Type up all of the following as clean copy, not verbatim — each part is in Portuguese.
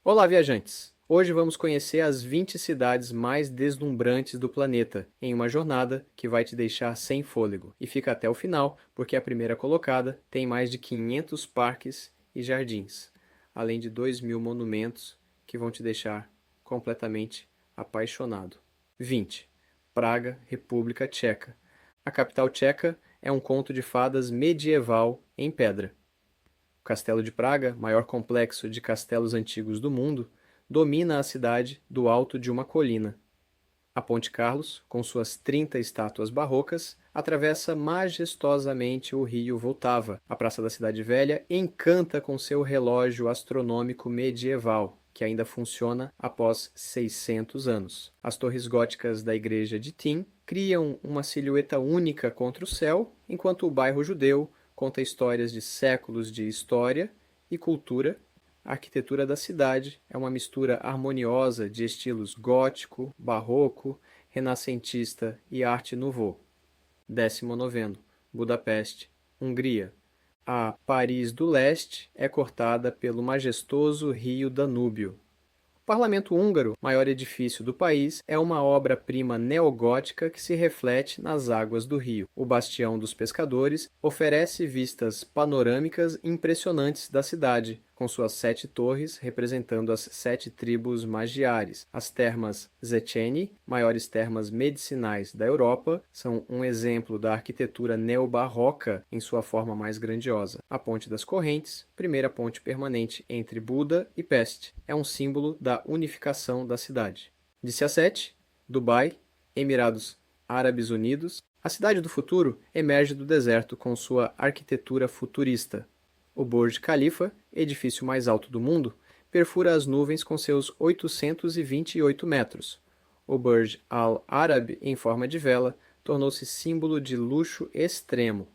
Olá, viajantes! Hoje vamos conhecer as 20 cidades mais deslumbrantes do planeta, em uma jornada que vai te deixar sem fôlego. E fica até o final, porque a primeira colocada tem mais de 500 parques e jardins, além de 2.000 monumentos que vão te deixar completamente apaixonado. 20. Praga, República Tcheca. A capital tcheca é um conto de fadas medieval em pedra. O Castelo de Praga, maior complexo de castelos antigos do mundo, domina a cidade do alto de uma colina. A Ponte Carlos, com suas 30 estátuas barrocas, atravessa majestosamente o rio Vltava. A Praça da Cidade Velha encanta com seu relógio astronômico medieval, que ainda funciona após 600 anos. As torres góticas da igreja de Tim criam uma silhueta única contra o céu, enquanto o bairro judeu conta histórias de séculos de história e cultura. A arquitetura da cidade é uma mistura harmoniosa de estilos gótico, barroco, renascentista e arte nouveau. 19º. Budapeste, Hungria. A Paris do Leste é cortada pelo majestoso rio Danúbio. O Parlamento Húngaro, maior edifício do país, é uma obra-prima neogótica que se reflete nas águas do rio. O Bastião dos Pescadores oferece vistas panorâmicas impressionantes da cidade, com suas 7 torres representando as 7 tribos magiares. As termas Széchenyi, maiores termas medicinais da Europa, são um exemplo da arquitetura neobarroca em sua forma mais grandiosa. A Ponte das Correntes, primeira ponte permanente entre Buda e Peste, é um símbolo da unificação da cidade. De 7, Dubai, Emirados Árabes Unidos. A cidade do futuro emerge do deserto com sua arquitetura futurista. O Burj Khalifa, edifício mais alto do mundo, perfura as nuvens com seus 828 metros. O Burj Al Arab, em forma de vela, tornou-se símbolo de luxo extremo.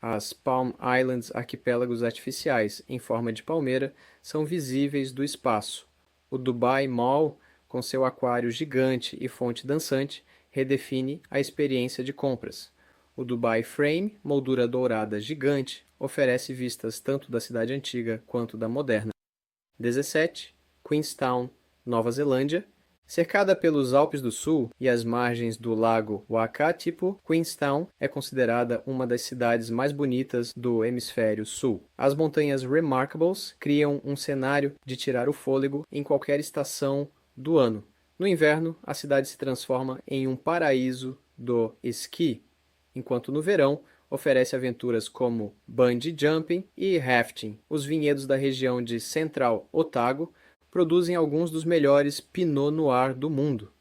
As Palm Islands, arquipélagos artificiais em forma de palmeira, são visíveis do espaço. O Dubai Mall, com seu aquário gigante e fonte dançante, redefine a experiência de compras. O Dubai Frame, moldura dourada gigante, oferece vistas tanto da cidade antiga quanto da moderna. 17. Queenstown, Nova Zelândia. Cercada pelos Alpes do Sul e as margens do lago Wakatipu, Queenstown é considerada uma das cidades mais bonitas do hemisfério sul. As montanhas Remarkables criam um cenário de tirar o fôlego em qualquer estação do ano. No inverno, a cidade se transforma em um paraíso do esqui, enquanto no verão oferece aventuras como bungee jumping e rafting. Os vinhedos da região de Central Otago produzem alguns dos melhores Pinot Noir do mundo.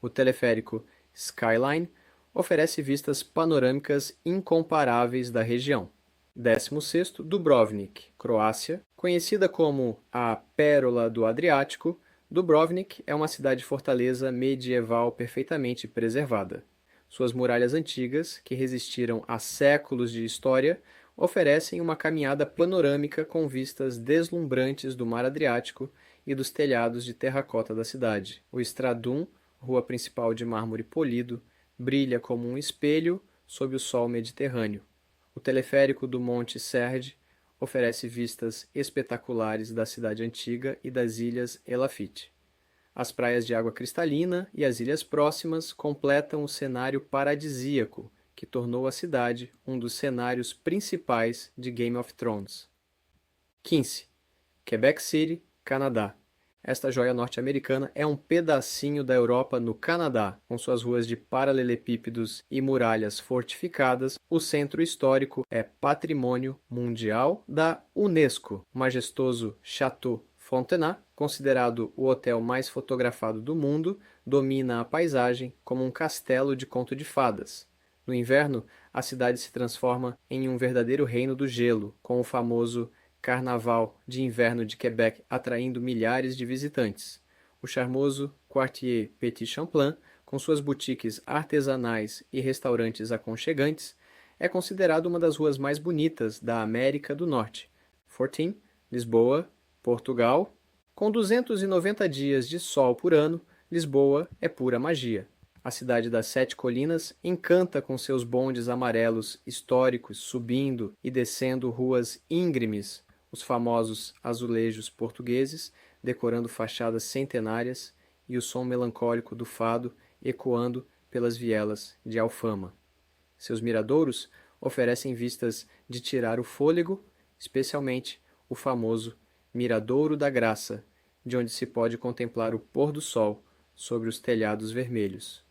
O teleférico Skyline oferece vistas panorâmicas incomparáveis da região. 16º, Dubrovnik, Croácia. Conhecida como a Pérola do Adriático, Dubrovnik é uma cidade-fortaleza medieval perfeitamente preservada. Suas muralhas antigas, que resistiram a séculos de história, oferecem uma caminhada panorâmica com vistas deslumbrantes do mar Adriático e dos telhados de terracota da cidade. O Stradum, rua principal de mármore polido, brilha como um espelho sob o sol mediterrâneo. O teleférico do Monte Serge oferece vistas espetaculares da cidade antiga e das ilhas Elafite. As praias de água cristalina e as ilhas próximas completam o cenário paradisíaco que tornou a cidade um dos cenários principais de Game of Thrones. 15. Quebec City, Canadá. Esta joia norte-americana é um pedacinho da Europa no Canadá. Com suas ruas de paralelepípedos e muralhas fortificadas, o centro histórico é patrimônio mundial da Unesco. O majestoso Château Frontenac, considerado o hotel mais fotografado do mundo, domina a paisagem como um castelo de conto de fadas. No inverno, a cidade se transforma em um verdadeiro reino do gelo, com o famoso Carnaval de Inverno de Quebec atraindo milhares de visitantes. O charmoso Quartier Petit Champlain, com suas boutiques artesanais e restaurantes aconchegantes, é considerado uma das ruas mais bonitas da América do Norte. Fortim, Lisboa, Portugal. Com 290 dias de sol por ano, Lisboa é pura magia. A cidade das 7 colinas encanta com seus bondes amarelos históricos subindo e descendo ruas íngremes, os famosos azulejos portugueses, decorando fachadas centenárias, e o som melancólico do fado ecoando pelas vielas de Alfama. Seus miradouros oferecem vistas de tirar o fôlego, especialmente o famoso Miradouro da Graça, de onde se pode contemplar o pôr do sol sobre os telhados vermelhos.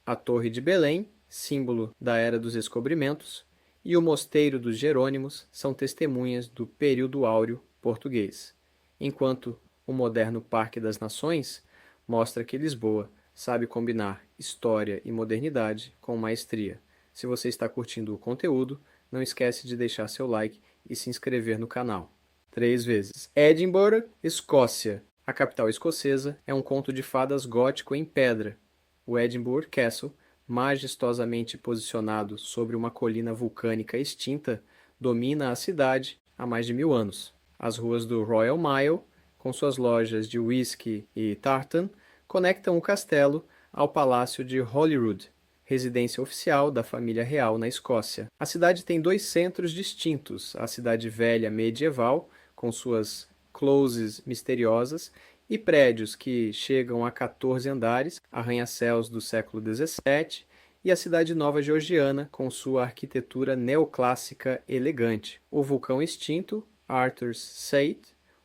A Torre de Belém, símbolo da Era dos Descobrimentos, e o Mosteiro dos Jerônimos são testemunhas do período áureo português, enquanto o moderno Parque das Nações mostra que Lisboa sabe combinar história e modernidade com maestria. Se você está curtindo o conteúdo, não esquece de deixar seu like e se inscrever no canal. 3 vezes. Edinburgh, Escócia. A capital escocesa é um conto de fadas gótico em pedra. O Edinburgh Castle, majestosamente posicionado sobre uma colina vulcânica extinta, domina a cidade há mais de 1000 anos. As ruas do Royal Mile, com suas lojas de whisky e tartan, conectam o castelo ao Palácio de Holyrood, residência oficial da família real na Escócia. A cidade tem 2 centros distintos, a Cidade Velha medieval, com suas closes misteriosas, e prédios que chegam a 14 andares, arranha-céus do século XVII, e a Cidade Nova georgiana, com sua arquitetura neoclássica elegante. O vulcão extinto, Arthur's Seat,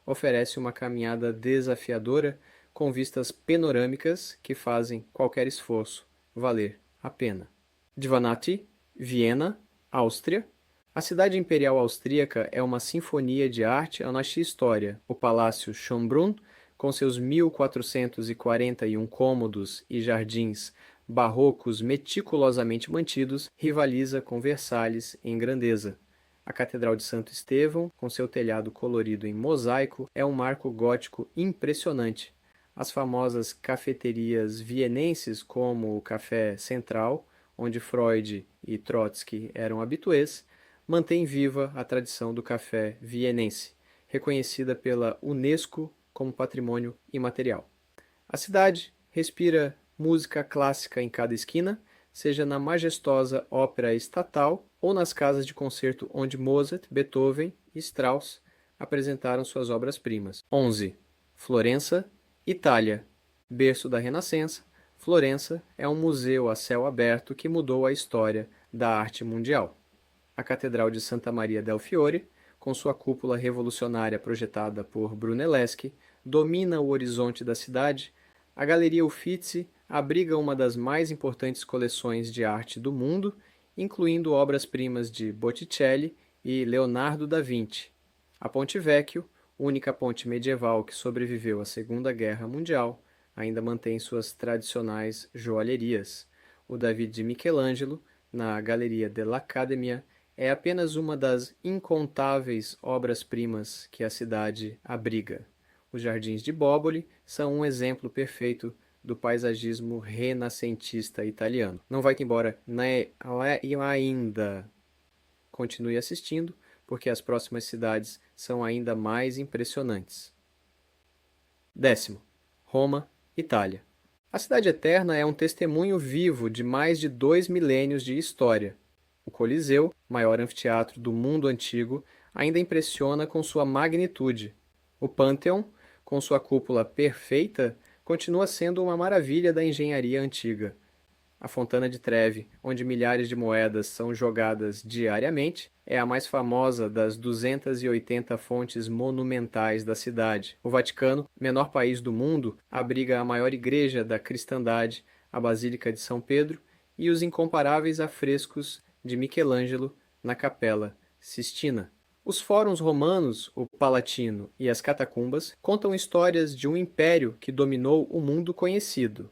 oferece uma caminhada desafiadora com vistas panorâmicas que fazem qualquer esforço valer a pena. Divanati, Viena, Áustria. A cidade imperial austríaca é uma sinfonia de arte, arte e história. O Palácio Schönbrunn, com seus 1441 cômodos e jardins barrocos meticulosamente mantidos, rivaliza com Versalhes em grandeza. A Catedral de Santo Estevão, com seu telhado colorido em mosaico, é um marco gótico impressionante. As famosas cafeterias vienenses, como o Café Central, onde Freud e Trotsky eram habituês, mantêm viva a tradição do café vienense, reconhecida pela Unesco como patrimônio imaterial. A cidade respira música clássica em cada esquina, seja na majestosa ópera estatal ou nas casas de concerto onde Mozart, Beethoven e Strauss apresentaram suas obras-primas. 11. Florença, Itália. Berço da Renascença, Florença é um museu a céu aberto que mudou a história da arte mundial. A Catedral de Santa Maria del Fiore, com sua cúpula revolucionária projetada por Brunelleschi, domina o horizonte da cidade. A Galeria Uffizi abriga uma das mais importantes coleções de arte do mundo, incluindo obras-primas de Botticelli e Leonardo da Vinci. A Ponte Vecchio, única ponte medieval que sobreviveu à Segunda Guerra Mundial, ainda mantém suas tradicionais joalherias. O David de Michelangelo, na Galeria dell'Accademia, é apenas uma das incontáveis obras-primas que a cidade abriga. Os Jardins de Bóboli são um exemplo perfeito do paisagismo renascentista italiano. Não vai embora ainda. Continue assistindo, porque as próximas cidades são ainda mais impressionantes. 10. Roma, Itália. A Cidade Eterna é um testemunho vivo de mais de 2 milênios de história. O Coliseu, maior anfiteatro do mundo antigo, ainda impressiona com sua magnitude. O Pânteon, com sua cúpula perfeita, continua sendo uma maravilha da engenharia antiga. A Fontana de Trevi, onde milhares de moedas são jogadas diariamente, é a mais famosa das 280 fontes monumentais da cidade. O Vaticano, menor país do mundo, abriga a maior igreja da cristandade, a Basílica de São Pedro, e os incomparáveis afrescos de Michelangelo na Capela Sistina. Os fóruns romanos, o Palatino e as catacumbas contam histórias de um império que dominou o mundo conhecido.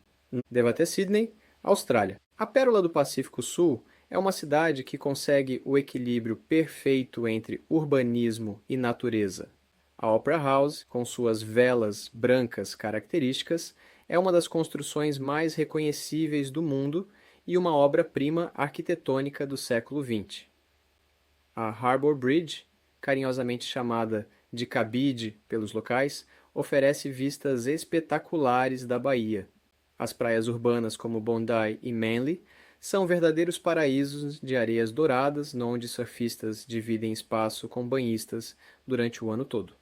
Deva ter Sydney, Austrália. A Pérola do Pacífico Sul é uma cidade que consegue o equilíbrio perfeito entre urbanismo e natureza. A Opera House, com suas velas brancas características, é uma das construções mais reconhecíveis do mundo e uma obra-prima arquitetônica do século XX. A Harbour Bridge, carinhosamente chamada de Cabide pelos locais, oferece vistas espetaculares da Bahia. As praias urbanas como Bondi e Manly são verdadeiros paraísos de areias douradas, onde surfistas dividem espaço com banhistas durante o ano todo.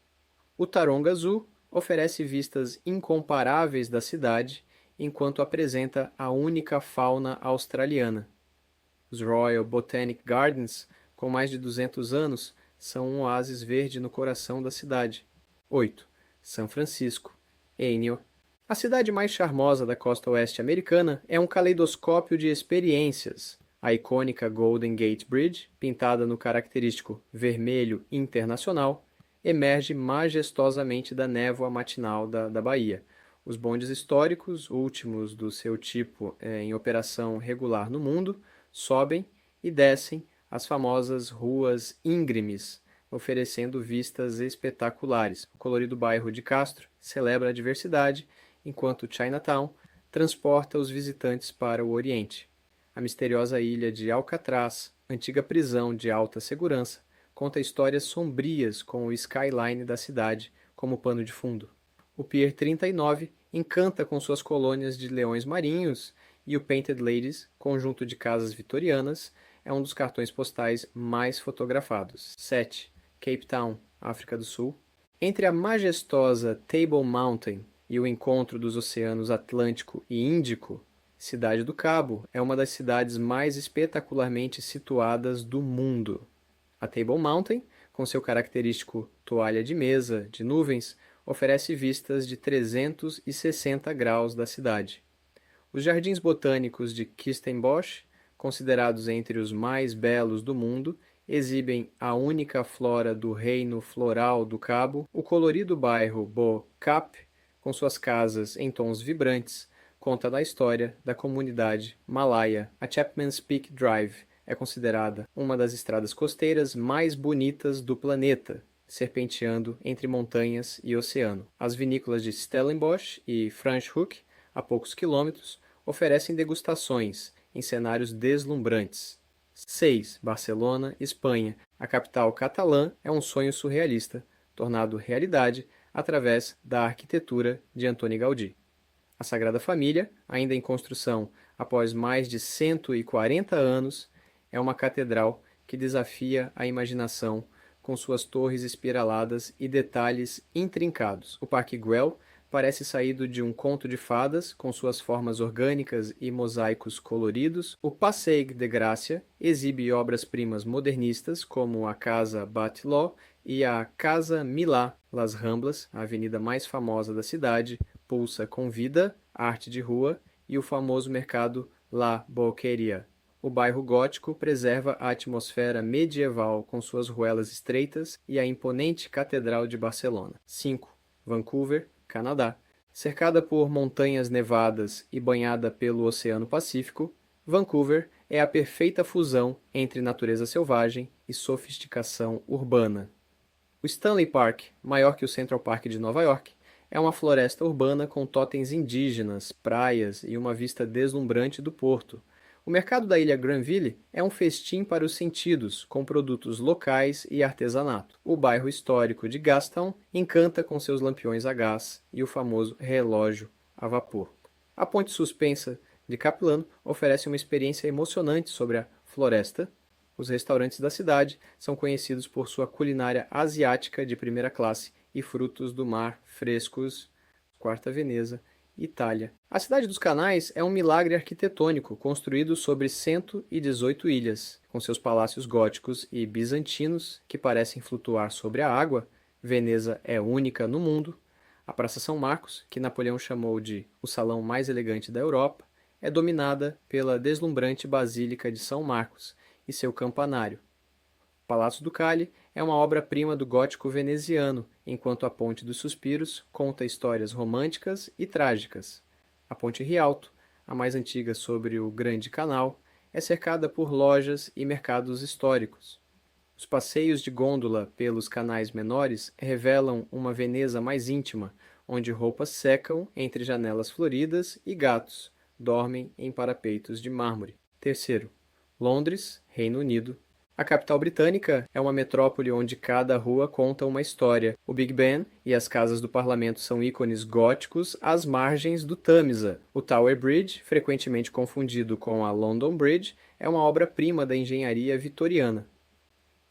O Taronga Zoo, oferece vistas incomparáveis da cidade, enquanto apresenta a única fauna australiana. Os Royal Botanic Gardens, com mais de 200 anos, são um oásis verde no coração da cidade. 8. São Francisco, Aineo. A cidade mais charmosa da costa oeste americana é um caleidoscópio de experiências. A icônica Golden Gate Bridge, pintada no característico vermelho internacional, emerge majestosamente da névoa matinal da Bahia. Os bondes históricos, últimos do seu tipo em operação regular no mundo, sobem e descem as famosas ruas íngremes, oferecendo vistas espetaculares. O colorido bairro de Castro celebra a diversidade, enquanto Chinatown transporta os visitantes para o Oriente. A misteriosa ilha de Alcatraz, antiga prisão de alta segurança, conta histórias sombrias com o skyline da cidade como pano de fundo. O Pier 39 encanta com suas colônias de leões marinhos e o Painted Ladies, conjunto de casas vitorianas, é um dos cartões postais mais fotografados. 7. Cape Town, África do Sul. Entre a majestosa Table Mountain e o encontro dos oceanos Atlântico e Índico, Cidade do Cabo é uma das cidades mais espetacularmente situadas do mundo. A Table Mountain, com seu característico toalha de mesa de nuvens, oferece vistas de 360 graus da cidade. Os jardins botânicos de Kirstenbosch, considerados entre os mais belos do mundo, exibem a única flora do reino floral do Cabo. O colorido bairro Bo Cap, com suas casas em tons vibrantes, conta da história da comunidade malaia. A Chapman's Peak Drive é considerada uma das estradas costeiras mais bonitas do planeta, serpenteando entre montanhas e oceano. As vinícolas de Stellenbosch e Franschhoek, a poucos quilômetros, oferecem degustações em cenários deslumbrantes. 6. Barcelona, Espanha. A capital catalã é um sonho surrealista, tornado realidade através da arquitetura de Antoni Gaudí. A Sagrada Família, ainda em construção após mais de 140 anos, é uma catedral que desafia a imaginação com suas torres espiraladas e detalhes intrincados. O Parque Güell parece saído de um conto de fadas, com suas formas orgânicas e mosaicos coloridos. O Passeig de Gràcia exibe obras-primas modernistas, como a Casa Batlló e a Casa Milà. Las Ramblas, a avenida mais famosa da cidade, pulsa com vida, arte de rua e o famoso mercado La Boqueria. O bairro gótico preserva a atmosfera medieval com suas ruelas estreitas e a imponente Catedral de Barcelona. 5. Vancouver, Canadá. Cercada por montanhas nevadas e banhada pelo Oceano Pacífico, Vancouver é a perfeita fusão entre natureza selvagem e sofisticação urbana. O Stanley Park, maior que o Central Park de Nova York, é uma floresta urbana com totens indígenas, praias e uma vista deslumbrante do porto. O mercado da ilha Granville é um festim para os sentidos, com produtos locais e artesanato. O bairro histórico de Gastown encanta com seus lampiões a gás e o famoso relógio a vapor. A ponte suspensa de Capilano oferece uma experiência emocionante sobre a floresta. Os restaurantes da cidade são conhecidos por sua culinária asiática de primeira classe e frutos do mar frescos. Quarta Veneza, Itália. A cidade dos canais é um milagre arquitetônico construído sobre 118 ilhas, com seus palácios góticos e bizantinos que parecem flutuar sobre a água. Veneza é única no mundo. A Praça São Marcos, que Napoleão chamou de o salão mais elegante da Europa, é dominada pela deslumbrante Basílica de São Marcos e seu campanário. O Palácio Ducale é uma obra-prima do gótico veneziano, enquanto a Ponte dos Suspiros conta histórias românticas e trágicas. A Ponte Rialto, a mais antiga sobre o Grande Canal, é cercada por lojas e mercados históricos. Os passeios de gôndola pelos canais menores revelam uma Veneza mais íntima, onde roupas secam entre janelas floridas e gatos dormem em parapeitos de mármore. 3. Londres, Reino Unido. A capital britânica é uma metrópole onde cada rua conta uma história. O Big Ben e as casas do parlamento são ícones góticos às margens do Tâmisa. O Tower Bridge, frequentemente confundido com a London Bridge, é uma obra-prima da engenharia vitoriana.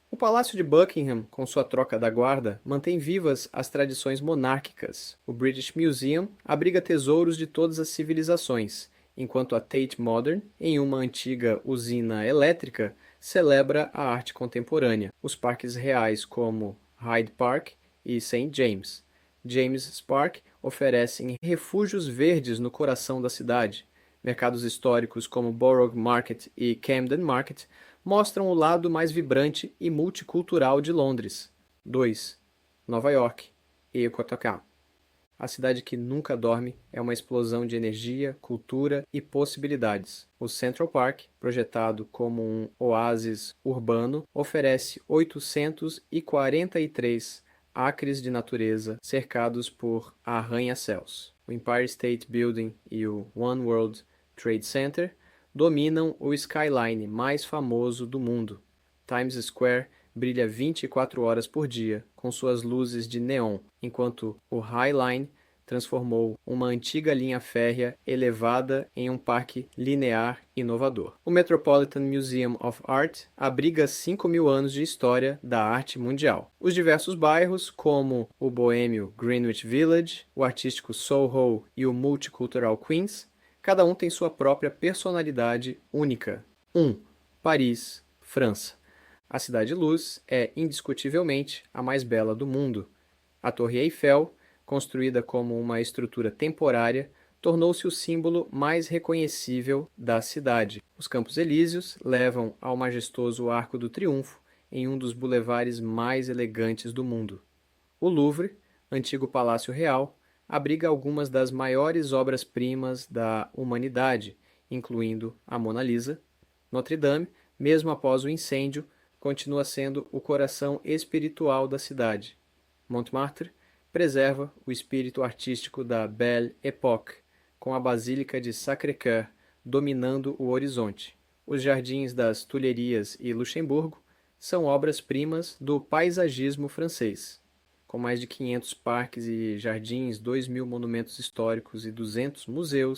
O Palácio de Buckingham, com sua troca da guarda, mantém vivas as tradições monárquicas. O British Museum abriga tesouros de todas as civilizações, enquanto a Tate Modern, em uma antiga usina elétrica, celebra a arte contemporânea. Os parques reais como Hyde Park e St. James's Park oferecem refúgios verdes no coração da cidade. Mercados históricos como Borough Market e Camden Market mostram o lado mais vibrante e multicultural de Londres. 2. Nova York e Ecotocá. A cidade que nunca dorme é uma explosão de energia, cultura e possibilidades. O Central Park, projetado como um oásis urbano, oferece 843 acres de natureza cercados por arranha-céus. O Empire State Building e o One World Trade Center dominam o skyline mais famoso do mundo. Times Square brilha 24 horas por dia com suas luzes de neon, enquanto o High Line transformou uma antiga linha férrea elevada em um parque linear inovador. O Metropolitan Museum of Art abriga 5.000 anos de história da arte mundial. Os diversos bairros, como o boêmio Greenwich Village, o artístico Soho e o multicultural Queens, cada um tem sua própria personalidade única. 1. Paris, França. A Cidade Luz é indiscutivelmente a mais bela do mundo. A Torre Eiffel, construída como uma estrutura temporária, tornou-se o símbolo mais reconhecível da cidade. Os Campos Elíseos levam ao majestoso Arco do Triunfo em um dos bulevares mais elegantes do mundo. O Louvre, antigo palácio real, abriga algumas das maiores obras-primas da humanidade, incluindo a Mona Lisa. Notre Dame, mesmo após o incêndio, continua sendo o coração espiritual da cidade. Montmartre preserva o espírito artístico da Belle Époque, com a Basílica de Sacré-Cœur dominando o horizonte. Os jardins das Tulherias e Luxemburgo são obras-primas do paisagismo francês. Com mais de 500 parques e jardins, 2.000 monumentos históricos e 200 museus,